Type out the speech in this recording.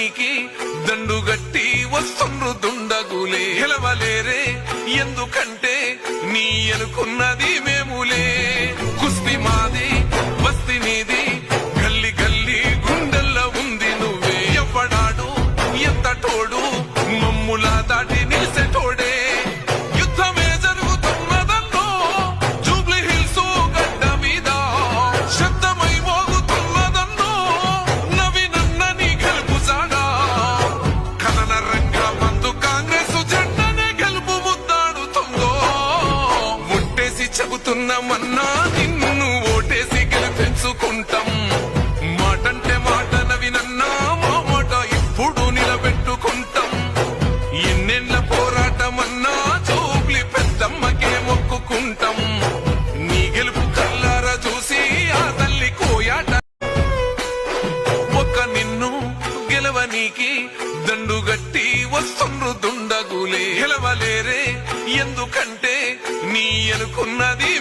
గెలవనీకి దండుగట్టి వస్తుండ్రు దుండగులే. గెలవలేరే ఎందుకంటే నీ అనుకున్నది మేములే. కుస్తీ మాది బస్తి నీది గల్లి గల్లి గుండెల్లో ఉంది నువ్వే. ఎవ్వడాడు ఎంత టోడు మమ్ములా దాటి నిలిసేటోడే. యుద్ధమే జరుగుతున్నదన్నో జూబ్లీ హిల్స్ గడ్డ మీద శబ్దమై మోగుతున్నదన్నో నవీనన్నని గెలుపు సాగా. కథన రంగ మందు కాంగ్రెస్ జెండనే గెలుపు ముద్దాడుతుందో. ఒట్టేసి చెబుతున్నామన్నా నిన్ను ఓటేసి గెలిపించుకుంటాం. మాటంటే మాట నవీనన్నా మా మాట ఇప్పుడు నిలబెట్టుకుంటాం. ఎన్నెళ్ళ పోరాటమన్నా జూబ్లీ పెద్దమ్మకే మొక్కుకుంటాం. నీ గెలుపు కల్లారా చూసి ఆ తల్లి కోయాట. ఒక్క నిన్ను గెలవనీకి దండుగట్టి వస్తుండ్రు దుండగులే. గెలవలేరే ఎందుకంటే నీ అనుకున్నది